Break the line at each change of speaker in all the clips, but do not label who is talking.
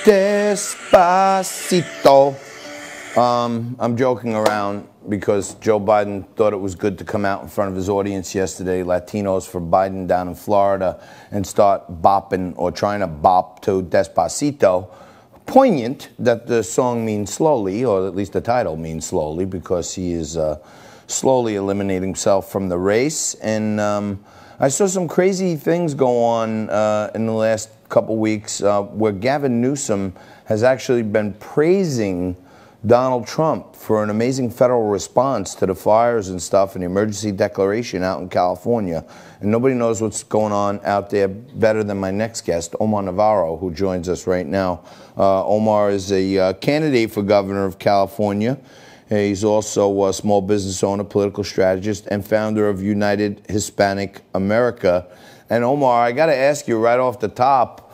Despacito. I'm joking around because Joe Biden thought it was good to come out in front of his audience yesterday, Latinos for Biden down in Florida, and start bopping or trying to bop to Despacito. Poignant that the song means slowly, or at least the title means slowly, because he is slowly eliminating himself from the race. And I saw some crazy things go on in the last couple weeks where Gavin Newsom has actually been praising Donald Trump for an amazing federal response to the fires and stuff and the emergency declaration out in California. And nobody knows what's going on out there better than my next guest, Omar Navarro, who joins us right now. Omar is a candidate for governor of California. He's also a small business owner, political strategist, and founder of United Hispanic America. And Omar, I got to ask you right off the top,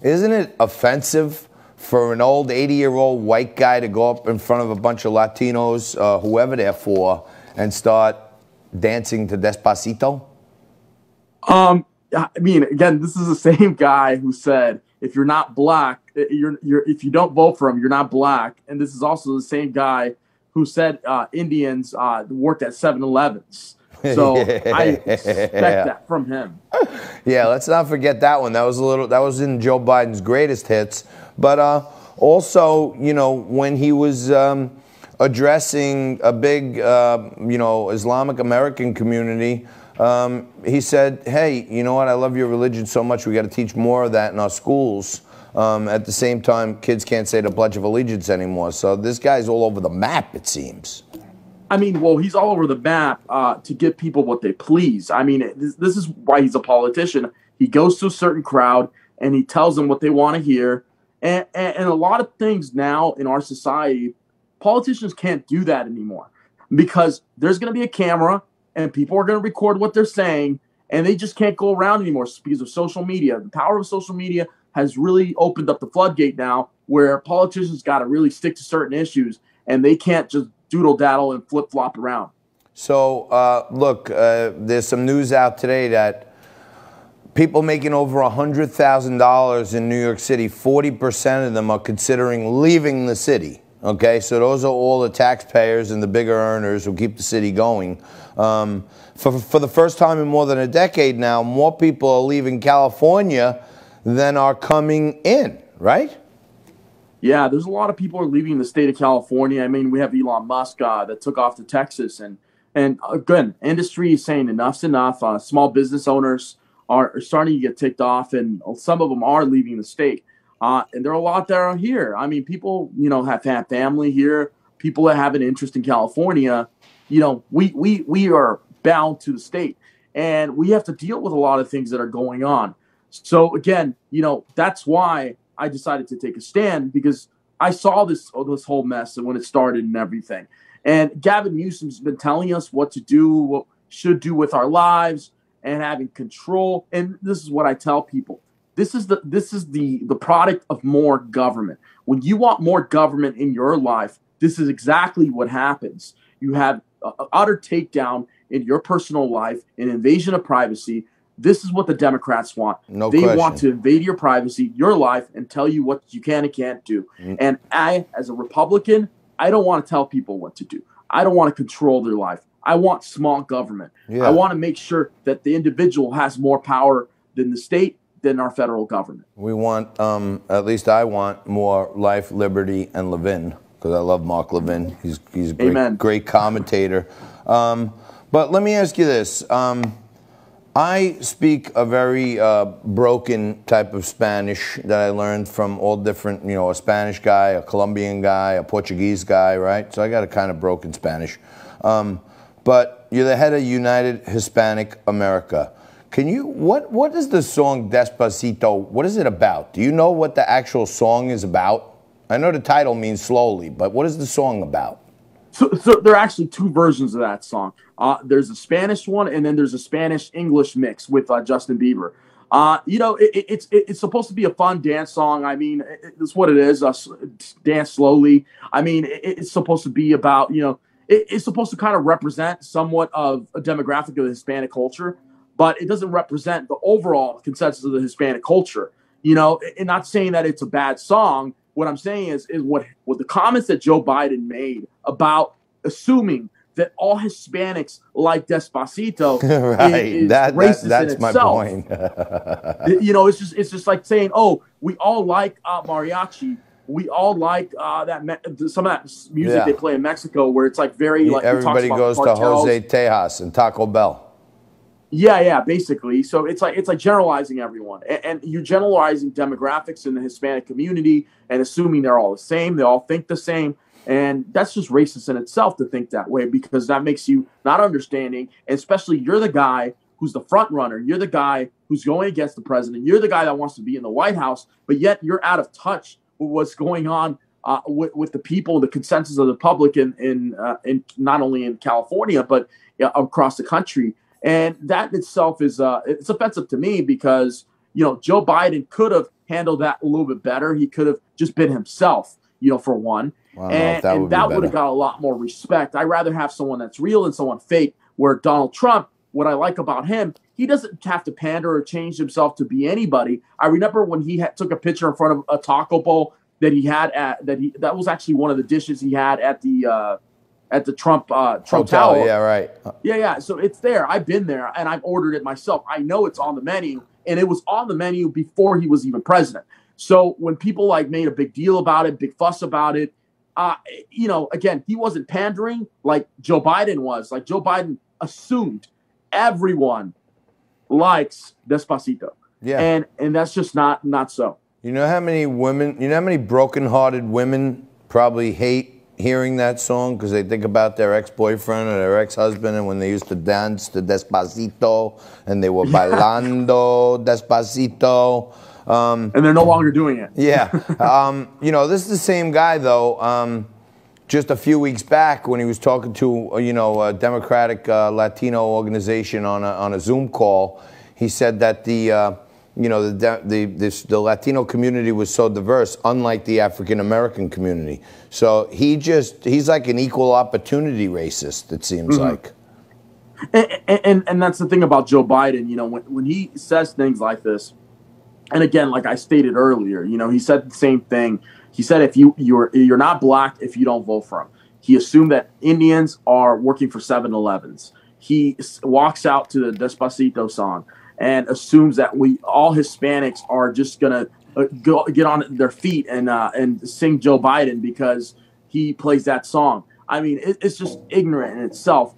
isn't it offensive for an old 80-year-old white guy to go up in front of a bunch of Latinos, whoever they're for, and start dancing to Despacito?
I mean, again, this is the same guy who said, if you're not black, if you don't vote for him, you're not black. And this is also the same guy who said Indians worked at 7-Elevens. So I expect that from him.
Yeah, let's not forget that one. That was in Joe Biden's greatest hits. But also, you know, when he was addressing a big, Islamic American community, he said, hey, you know what? I love your religion so much. We got to teach more of that in our schools. At the same time, kids can't say the Pledge of Allegiance anymore. So this guy's all over the map, it seems.
I mean, well, he's all over the map to give people what they please. I mean, this is why he's a politician. He goes to a certain crowd and he tells them what they want to hear. And a lot of things now in our society, politicians can't do that anymore because there's going to be a camera and people are going to record what they're saying, and they just can't go around anymore because of social media. The power of social media has really opened up the floodgate now where politicians got to really stick to certain issues, and they can't just doodle-daddle and flip-flop around.
So, look, there's some news out today that people making over $100,000 in New York City, 40% of them are considering leaving the city. Okay, so those are all the taxpayers and the bigger earners who keep the city going. For the first time in more than a decade now, more people are leaving California than are coming in, right?
Yeah, there's a lot of people are leaving the state of California. I mean, we have Elon Musk that took off to Texas. And again, industry is saying enough's enough. Small business owners are starting to get ticked off, and some of them are leaving the state. And there are a lot that are here. I mean, people, have family here. People that have an interest in California, we are bound to the state. And we have to deal with a lot of things that are going on. So, again, that's why I decided to take a stand, because I saw this whole mess when it started and everything. And Gavin Newsom's been telling us what to do, what should do with our lives, and having control. And this is what I tell people. This is the product of more government. When you want more government in your life, this is exactly what happens. You have utter takedown in your personal life, an invasion of privacy. This is what the Democrats want.
No
they
question.
Want to invade your privacy, your life, and tell you what you can and can't do. And I, as a Republican, I don't want to tell people what to do. I don't want to control their life. I want small government. Yeah. I want to make sure that the individual has more power than the state, than our federal government.
We want, at least I want, more life, liberty, and Levin, because I love Mark Levin. He's a great commentator. But let me ask you this. I speak a very broken type of Spanish that I learned from all different, a Spanish guy, a Colombian guy, a Portuguese guy, right? So I got a kind of broken Spanish. But you're the head of United Hispanic America. Can you, what is the song Despacito, what is it about? Do you know what the actual song is about? I know the title means slowly, but what is the song about?
So there are actually two versions of that song. There's a Spanish one, and then there's a Spanish-English mix with Justin Bieber. It's supposed to be a fun dance song. I mean, it's what it is. Dance slowly. I mean, it's supposed to be about, it's supposed to kind of represent somewhat of a demographic of the Hispanic culture, but it doesn't represent the overall consensus of the Hispanic culture. And not saying that it's a bad song. What I'm saying is what the comments that Joe Biden made about assuming that all Hispanics like Despacito
right.
is
that's
racist in
my
itself.
point.
It's just like saying, oh, we all like mariachi. We all like some of that music they play in Mexico, where it's like very like
everybody goes to Jose Tejas and Taco Bell.
Yeah, basically. So it's like generalizing everyone, and you're generalizing demographics in the Hispanic community and assuming they're all the same. They all think the same. And that's just racist in itself to think that way, because that makes you not understanding. And especially you're the guy who's the front runner. You're the guy who's going against the president. You're the guy that wants to be in the White House, but yet you're out of touch with what's going on with the people, the consensus of the public in not only in California, but across the country. And that in itself is it's offensive to me, because, Joe Biden could have handled that a little bit better. He could have just been himself, for one. And that would have got a lot more respect. I'd rather have someone that's real than someone fake, where Donald Trump, what I like about him, he doesn't have to pander or change himself to be anybody. I remember when he took a picture in front of a taco bowl that he had that was actually one of the dishes he had at the Trump
hotel.
Tower.
Yeah, right.
Yeah. So it's there. I've been there and I've ordered it myself. I know it's on the menu, and it was on the menu before he was even president. So when people made a big deal about it, big fuss about it, again, he wasn't pandering like Joe Biden was. Like Joe Biden assumed everyone likes Despacito. Yeah. And that's just not so.
You know how many broken-hearted women probably hate hearing that song because they think about their ex-boyfriend or their ex-husband, and when they used to dance to Despacito and they were bailando Despacito.
And they're no longer doing it.
Yeah. This is the same guy, though. Just a few weeks back when he was talking to, a Democratic Latino organization on a Zoom call, he said that the Latino community was so diverse, unlike the African American community. So he's like an equal opportunity racist, it seems like.
And that's the thing about Joe Biden. When he says things like this, and again, like I stated earlier, he said the same thing. He said if you're not black if you don't vote for him. He assumed that Indians are working for 7-Elevens. He walks out to the Despacito song and assumes that all Hispanics are just gonna get on their feet and sing Joe Biden because he plays that song. I mean, it's just ignorant in itself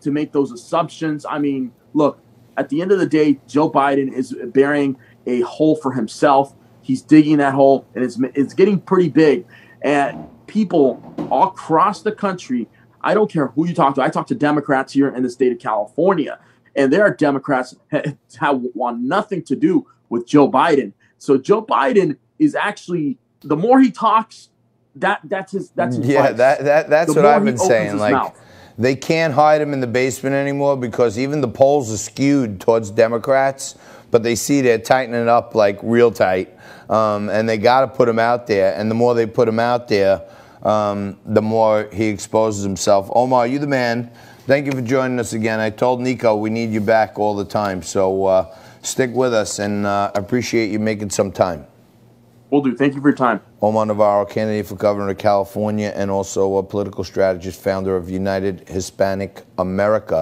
to make those assumptions. I mean, look, at the end of the day, Joe Biden is burying a hole for himself. He's digging that hole, and it's getting pretty big. And people all across the country, I don't care who you talk to. I talk to Democrats here in the state of California, and there are Democrats that want nothing to do with Joe Biden. So Joe Biden is actually, the more he talks, that's his
yeah, that's what I've been saying. Like, they can't hide him in the basement anymore because even the polls are skewed towards Democrats, but they see they're tightening up like real tight, and they got to put him out there. And the more they put him out there, the more he exposes himself. Omar, you the man. Thank you for joining us again. I told Nico we need you back all the time, so stick with us, and I appreciate you making some time.
Will do. Thank you for your time.
Omar Navarro, candidate for governor of California and also a political strategist, founder of United Hispanic America.